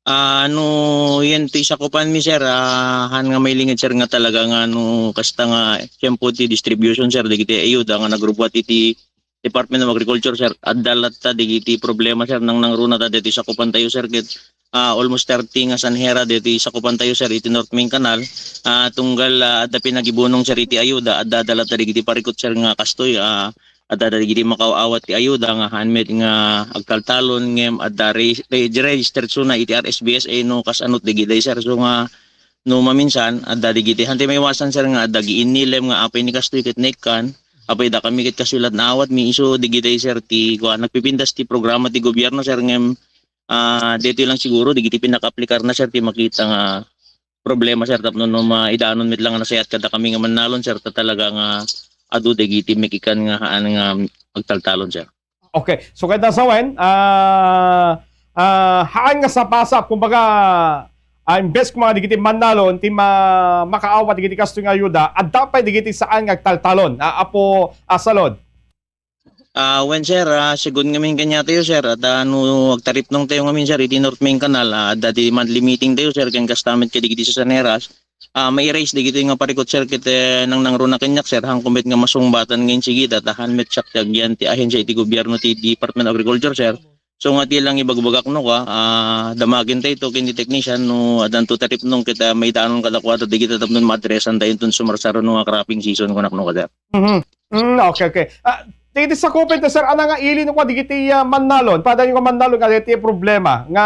Yan ti sakupan mi sir, han nga may lingid sir nga talaga nga kasta nga siyempo ti distribution sir digiti ayuda nga nagrupot iti Department of Agriculture sir addalat ta digiti problema sir nang runa ta diti sakupan tayo sir ket almost 30 nga sanhera diti sakupan tayo sir iti North Main Canal tunggal adda pinagibunong sir iti ayuda adda dalat ta digiti parikot sir nga kastoy adda digiti makaawat ti ayuda nga handmade nga agtaltalon ngem adda registered suna iti RSBSA no kas anot digiti sir so nga no maminsan adda digiti hanti may iwasan sir nga adda giinilem nga apay ni kastoy ket nekkan apay da kami ket kasulat na awat mi iso digiti sir ti nagpipindas ti programa ti gobyerno sir ngem dito lang siguro digiti pinaka-aplikar na sir ti makita nga problema sir tapno no maidanon met lang na sayat kada kami nga manalon sir ta talaga nga adu digiti mikikan nga haan nga agtaltalon sir. Okay. So kada sawen, haan nga sa pasap kumbaga imbes mga digiti manalon ti makaawat digiti kasto nga ayuda at dapat digiti saan nga agtaltalon. Apo salod. When sir, sigun ngamin kanya tayo sir at agtarip nung tayo ngamin sir iti North Main Canal dati monthly meeting tayo sir kan kastamit ka digiti sa Saneras may raise digiti nga parikot sir kit nang runa kanyak sir hang kumbet nga masungbatan ngayon sige datahan met sak tagyan ti ahensya iti gobyerno ti Department of Agriculture sir so nga ti lang ibagbagak no ka damagin tayo to kini technician no adan to tarip nung kita may danon kadakwata digiti tapnon maadresan tayo tun sumarsaro no nga cropping season kunak no ka sir. Okay. Digiti sa kupit sir, ana nga ili no digiti manalon, pada yung manalon nga digiti problema nga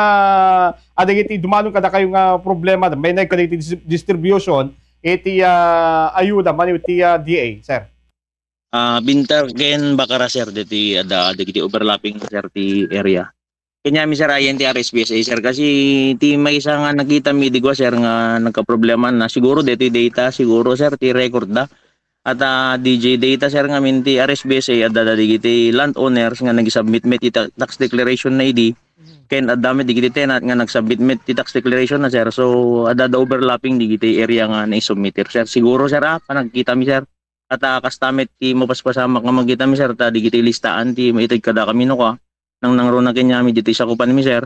digiti dumanon kada kayo nga problema, may nag digiti distribution iti ayuda man iti DA sir. Bintar ken bakara sir diti ada digiti overlapping sir ti area. Kanya mi sir ayan ti RSBSA sir kasi ti may isa nga nakita mi digwa sir nga nagka-problema na siguro diti data siguro sir ti record da. At DJ data sir nga minti RSBSA adda digiti landowners nga nag-submit met iti tax declaration na ID ken adami digiti tenant nga nag-submit met iti tax declaration na sir so adda overlapping digiti area nga na-submit sir siguro sir panagkita mi sir at kastamet ti mapaspasamak nga magkita mi sir ta digiti listaan ti maitid kada kami no ka nang runa kanya mi diti sakupan mi sir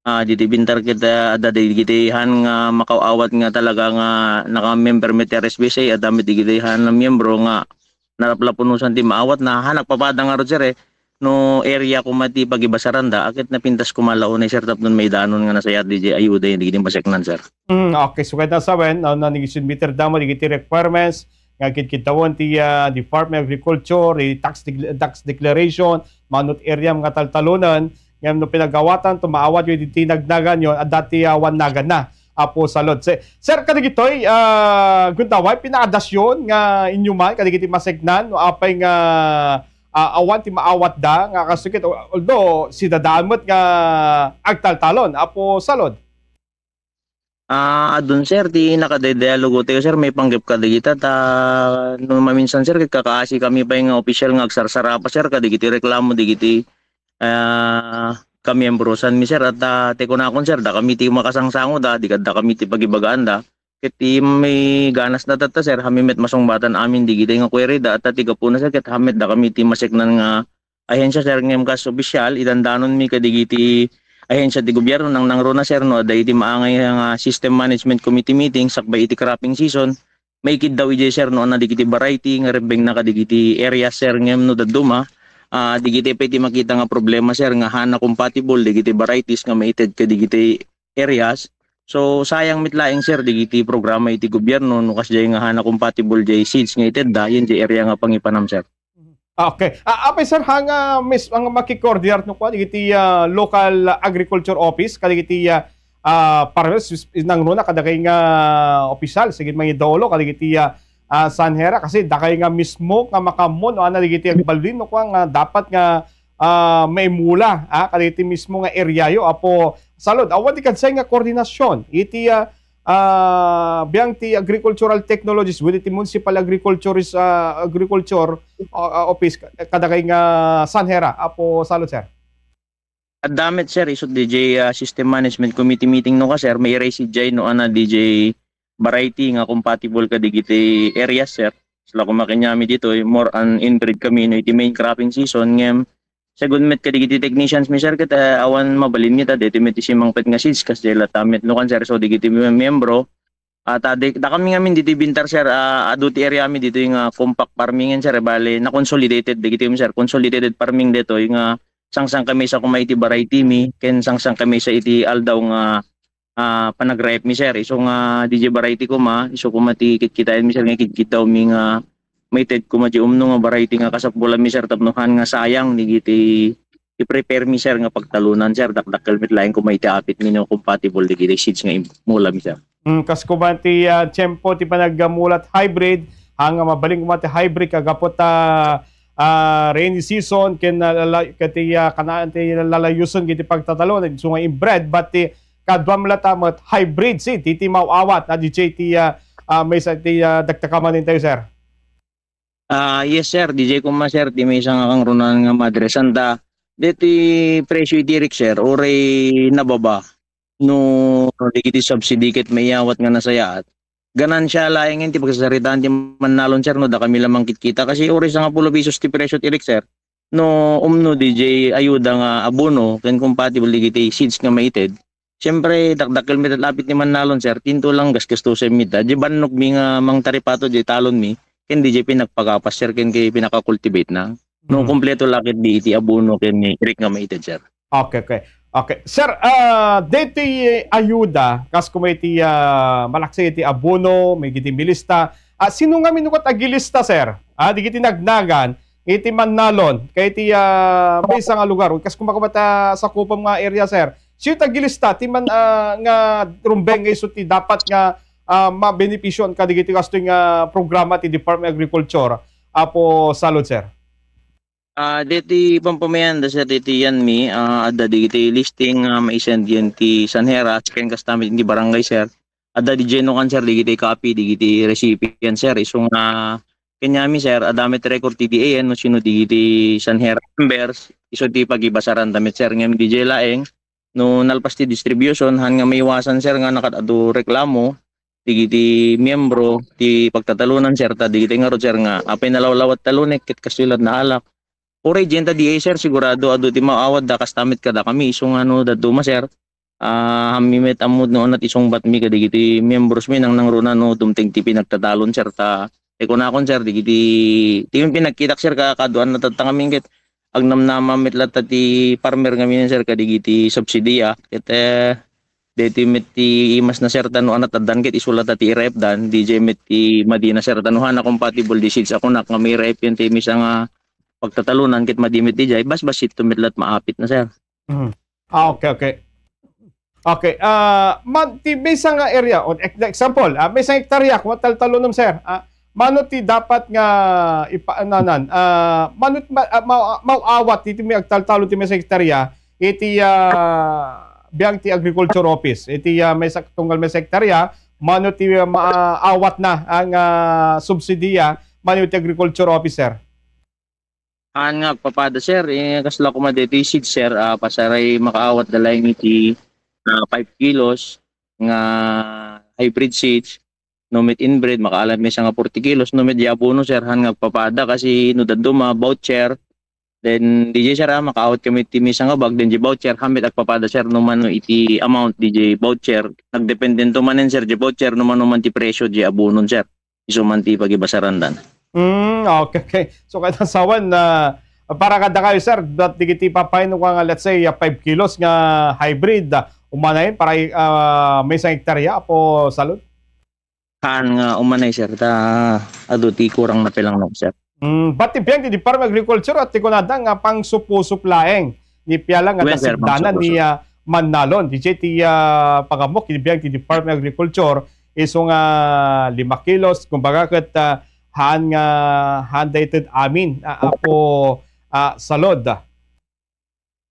diti bintar kita ada digitihan nga makaawat nga talaga nga naka-member met RSBSA adami digitihan na miyembro nga naraplapunusan ti maawat na hanak papada nga ro sir no area kumati pagibasaranda akit na pintas kumalaon sir tapnon may danon nga nasayat DJ ayuda yung digiti paseknan sir. Okay, so kada sawen na nag-submit damo digiti requirements nga kitkitawon ti Department of Agriculture tax declaration manut area nga taltalunan ngam no pinagawatan tumaawat yung tinagnagan yon at dati wanagan na apo salod. Sir kadigitoy gundaway pinakadasyon nga inyuman kadigiti masegnan no apay nga awan ti maawat da nga kasukit although si dadamot nga agtaltalon apo salod. Adun sir ti nakadialogo tayo sir may panggap kadigita ta no maminsan sir kakaasi kami pa nga official nga agsarsara pa sir kadigiti reklamo digiti kami embrosan mi sir at te kunakon sir da kami ti makasangsango da di kadda kami ti pagibagaan da ket ti may ganas na tata sir hami met masungbatan amin digiti nga query da at ti gapuna sir ket hamet da kami ti maseknan nga ahensya sir ngem kas opisyal idandanon mi kadigiti ahensya ti gobyerno nang runa sir no da iti maangay nga system management committee meeting sakbay iti cropping season may kid daw ije sir no na digiti variety nga rebeng na kadigiti area sir ngem no daduma digiti pwede makita nga problema sir nga hana compatible digiti varieties nga maited ka digiti areas so sayang mitlaing sir digiti programa iti gobyerno no kas jay nga hana compatible jay seeds nga ited da yun jay area nga pangipanam sir. Okay. Apay sir hanga miss ang makikoordinar no kwa digiti local agriculture office kadigiti pares nang runa kadagay nga opisyal sige mga idolo kadigiti Sanhera kasi dakay nga mismo nga makamon o ana digiti balbin no nga dapat nga may mula kaditi mismo nga eryayo apo salod awan di kadsay nga koordinasyon iti biyang ti agricultural technologies with iti municipal agriculture office kadagay nga Sanhera apo salod sir. At damit sir isod DJ system management committee meeting no ka sir may raise si no ana DJ variety nga compatible ka digiti areas sir sila kumakinyami dito more on inbreed kami no iti main cropping season ngem Segund met kadigiti technicians mi sir kita awan mabalin kita dito met simang pet nga seeds kas dela tamet no kan sir so digiti membro at da kami ngamin dito bintar sir aduti area mi dito yung compact farming sir bale na consolidated digiti mi sir consolidated farming dito yung sangsang kami sa kumaiti variety mi ken sangsang kami sa iti aldaw nga panagrep mi sir iso nga DJ variety ko ma iso kumati kitkitain mi sir nga kitkitaw mi nga may ted kumati umno nga variety nga kasapbulan mi sir tapnohan nga sayang digiti i-prepare mi sir nga pagtalunan sir dakdakkel mit lain kumaiti apit mi no compatible digiti seeds nga mula mi sir. Kas kumanti tiyempo ti panaggamulat hybrid hanga mabaling kumati hybrid kagapot rainy season ken kati kanaan ti lalayuson giti pagtatalo so nga inbred but ti kadwam latamot hybrid si titi mawawat na DJ ti may sa ti dagtakaman tayo sir. Yes sir DJ kuma sir ti may isang kang runan nga madre santa deti presyo iti sir oray nababa no digiti subsidy ket mayawat nga nasayaat ganan siya laeng ti pagsasaritaan ti Mannalon sir no da kami lamang kitkita kasi oras nga 10 pesos ti presyo ti sir no umno DJ ayuda nga abono ken compatible digiti seeds nga maited siyempre dakdakkel mi lapit ni Mannalon sir tinto lang gasgastusen mi da di bannog mi nga mang taripato di talon mi ken DJ pinagpagapas sir ken kay pinaka-cultivate na no kompleto lakit di iti abono ken ni irik nga maited sir. Okay. Sir, deti ayuda, kas kumiti malaksi iti abono, may giti milista. Sino nga minukot agilista, sir? Di giti nagnagan, iti Mannalon, kay iti may isang lugar. Kas kumakamata sa kupang nga area, sir. Sino agilista, ti man nga rumbeng iso ti dapat nga mabenepisyon ka digiti kasto nga programa ti Department of Agriculture. Apo salud, sir. Deti pampamayan da sa deti yan mi ada digiti listing maisend yan ti Sanhera ken kastamit di barangay sir ada di geno kan sir digiti copy digiti recipient sir isong kenyami sir adamit record TDA yan no sino digiti Sanhera members iso ti pagibasaran damit sir ngem DJ laeng no nalpas ti distribution han nga maiwasan sir nga nakadado reklamo digiti miyembro ti pagtatalunan sir ta digiti nga rod sir nga apay nalawlawat talunek ket kasulad na alak oray jenta di sir sigurado adu ti maawad da kastamit kada kami isong dadto ma sir hamimet amud no at isong batmi kadigiti members mi nang nangruna no dumting ti pinagtatalon sir ta ekonakon sir digiti ti pinagkitak sir kaduan na tatangami ket agnamnama met latta ti farmer ngamin sir kadigiti subsidiya ket deti met ti imas na sir tano anat adan ket isulata ti rep dan DJ met ti madina sir tanuhan na compatible di seeds ako nak nga may rep yun ti misa nga pagtatalunan kit madimit di jay bas ito mitlat maapit na sir. Okay. Man ti bisa nga area on example, may isang hektarya kung taltalunom sir. Mano ti dapat nga ipaananan manut mauawat ti may agtaltalon ti may hektarya iti biang ti agriculture office. Iti may tunggal may hektarya mano ti maawat na ang subsidiya mano ti agriculture officer. Nga papada sir kasla ko madeti seed sir pasaray makaawat dalay iti 5 kilos nga hybrid seeds no met inbred makaalam mi nga 40 kilos no met abono sir han nga papada kasi no dadto ma voucher then DJ sir makaawat kami ti misa nga bag then di voucher hamit agpapada sir no man no iti amount DJ voucher nagdependen to manen sir di voucher no man ti presyo di abono sir iso man ti pagibasaran dan. Okay. So kada sawan na para kada kayo sir, dat digiti papay no nga let's say 5 kilos nga hybrid umanayin para may isang hektarya po salud. Han nga umanay sir ta aduti kurang na pelang no sir. But ibang di Department of Agriculture at tikunada nga pang supusuplaeng ni piala nga nasigdanan ni Mannalon di ti pagamok ibang di Department of Agriculture iso nga 5 kilos kumbaga ket han nga handated amin apo salod.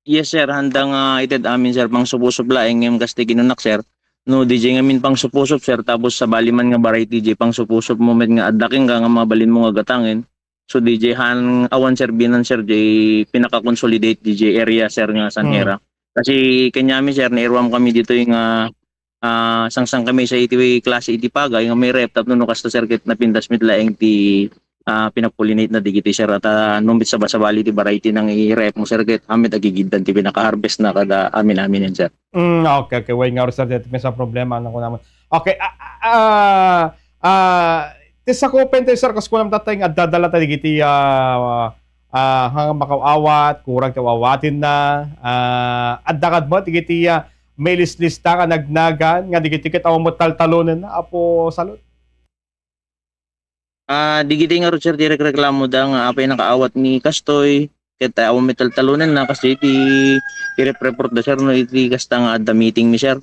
Yes sir, handang ited amin sir pang supusupla ngem kasti kinunak sir. No DJ ngamin pang supusup sir tapos sa baliman nga variety DJ pang supusup moment nga adaking nga mabalin mo nga gatangin. So DJ han awan sir binan sir DJ pinaka-consolidate DJ area sir nga Sanhera. Kasi kanyami sir nairwam kami dito yung sangsang kami sa iti klase iti pagay nga may rep tapno no kasto sir ket napindas mit laeng ti pinapollinate na digiti sir at numit sa basabali ti variety ng i-rep mo sir ket amit agigidan ti pinaka-harvest na kada amin yan sir. Okay, okay. Way nga rin, sir. Dito may sa problema. Ano ko naman. Okay. Sa kupen tayo, sir, kasi kung naman tatay nga dadala tayo digiti hanggang makawawat, kurang kawawatin na, at dakad mo, digiti may list-lista ka nagnagan, nga digiti kita mo taltalunan na, apo salot. Digiti nga ro sir direk reklamo da nga apay nakaawat ni Kastoy ket aw metal talunan na kasi i-report da sir no iti kasta nga at the meeting mi sir.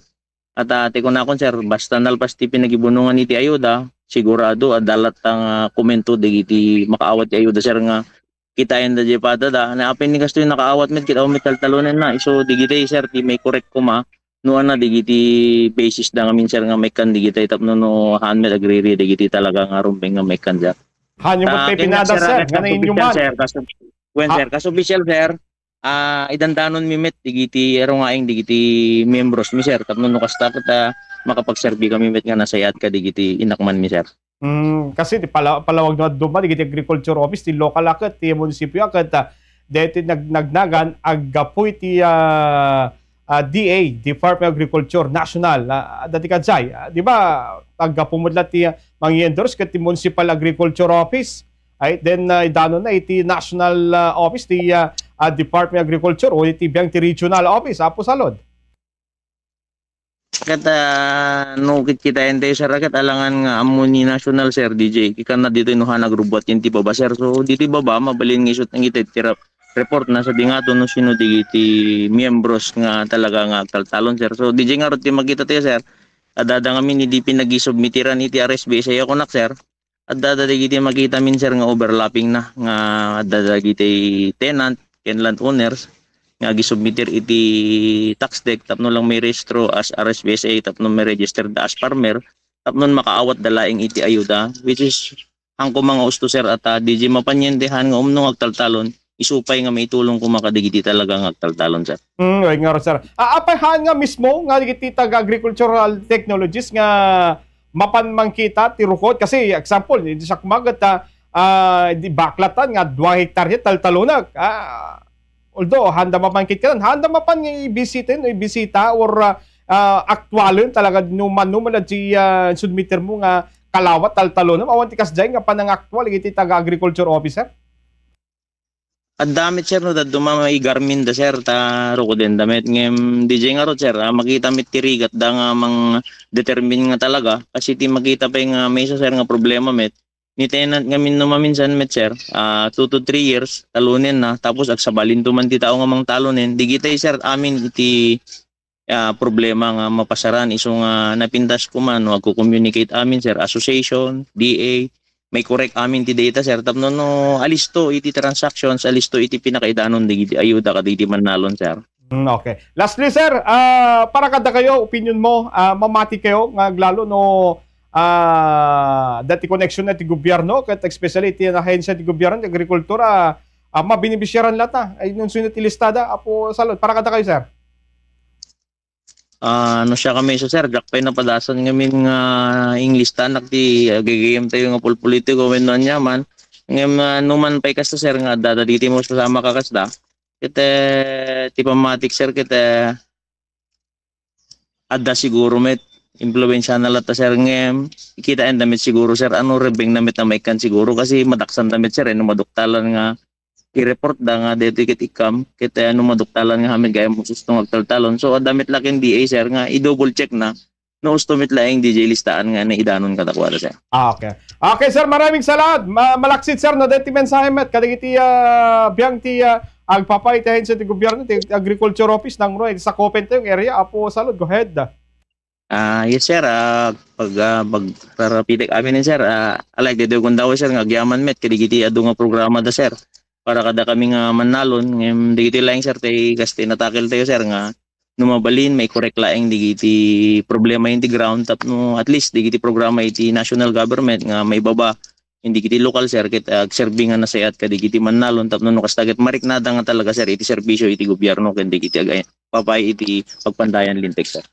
At ate ko na kon sir basta nalpas ti pinagibunungan iti ayuda sigurado adalat ang komento digiti makaawat ti ayuda sir nga kitayen da jepada da na apay ni Kastoy nakaawat met ket aw metal talunan na iso digiti sir ti may correct ko ma no na digiti basis da nga minsan nga may kan digiti tapno no handmade agree digiti talaga nga rumpeng nga may kan sir. Hanyo mo tayo pinada, sir. Nga na inyo man. Sir, kas official sir, idandanon mi met digiti ero nga ing digiti membros mi sir tapno no kasta ket makapagserbi kami met nga nasayat ka digiti inakman mi sir. Kasi palawag na duma digiti agriculture office ti local aket ti munisipyo aket deti nagnagan agapoy ti DA, Department of Agriculture National, dati kadzay, di ba, pagpumudlat ti mang-endorse kat ti Municipal Agriculture Office, ay, then idano na iti National Office, ti Department of Agriculture, o iti biyang ti Regional Office, apo salod. Kat no kit kita ente sir kat alangan nga amo ni National sir DJ kikan na dito inuhan nagrubot yen ti baba sir so dito baba mabalin ng isut ng itit report na sa dingato no sino digiti miyembros nga talaga nga agtaltalon sir. So DJ nga roti makita tayo sir. Adada nga min hindi pinagi-submitiran iti RSB sa iyo kunak sir. Adada digiti makita min sir nga overlapping na nga adada digiti tenant ken landowners nga gisubmitir iti tax deck tapno lang may rehistro as RSBSA tapno may registered as farmer tapno makaawat dalaing iti ayuda which is hangko mga usto sir at DJ mapanyendehan nga umnong agtaltalon isupay nga may tulong kung makadigiti talaga nga agtaltalon sir. Right nga ro sir. Apahan nga mismo nga digiti agricultural technologies nga mapanmang kita ti rukod kasi example hindi sa kumagat di baklatan nga 2 hektarya taltalunag. Although handa mapangkit ka handa mapan nga ibisita or aktualon talaga numan si submitter mo nga kalawat taltalunag awan ti kasjay nga panang aktual iti taga-agriculture officer. At damit sir no daduma may Garmin da sir ta ro ko den damit ngem DJ nga ro sir makita mit tirigat da nga mang determine nga talaga kasi ti makita pa nga may sir nga problema met ni tenant nga min maminsan met sir 2 to 3 years talunin na tapos agsabalin tuman ti tao nga mang talunin digitay sir amin iti problema nga mapasaran iso nga napintas ko man no agko-communicate amin sir association DA may correct amin ti data sir tapno no alisto iti transactions alisto iti pinakaidanon digiti ayuda kaditi manalon sir. Okay. Lastly sir, para kada kayo opinion mo mamati kayo nga lalo no dati connection na ti gobyerno ket especially ti ahensya ti gobyerno ti agrikultura mabinibisyaran lata ay nun sunod ti listada apo salud para kada kayo sir. Ano siya kami so sir jakpay na padasan ngamin nga English tanak ti gigayem tayo nga politiko when non yaman ngem numan pay kasta sir nga dada diti mo sama ka kasda kete ti pamatik sir kete adda siguro met impluwensya na lata sir ngem ikita en damit siguro sir ano rebeng damit na may kan siguro kasi madaksan damit sir no maduktalan nga i-report da nga dediket ikam kita ano maduktalan nga hamin gaya mo sustong agtaltalon so damit lakin DA sir nga i-double check na no ustomit laing DJ listaan nga na idanon katakwara sir. Okay. Okay sir, maraming salamat. Malaksit sir no deti mensahe met kadagiti biyang ti agpapaytahin sa ti gobyerno ti agriculture office nang roy sa Copen yung area apo salud go ahead. Yes sir, para pitik amin sir, alay dedo kung daw sir nga agyaman met kadigiti adu nga programa da sir. Para kada kami nga manalon ngem digiti laing sir tay gasti natakil tayo sir nga numabalin may correct laing digiti problema in the ground tapno at least digiti programa iti national government nga may baba hindi kiti local sir ket agserbi nga nasayat kadigiti manalon tapno no kastaget mariknada nga talaga sir iti serbisyo iti gobyerno ken digiti agay papay iti pagpandayan lintek sir.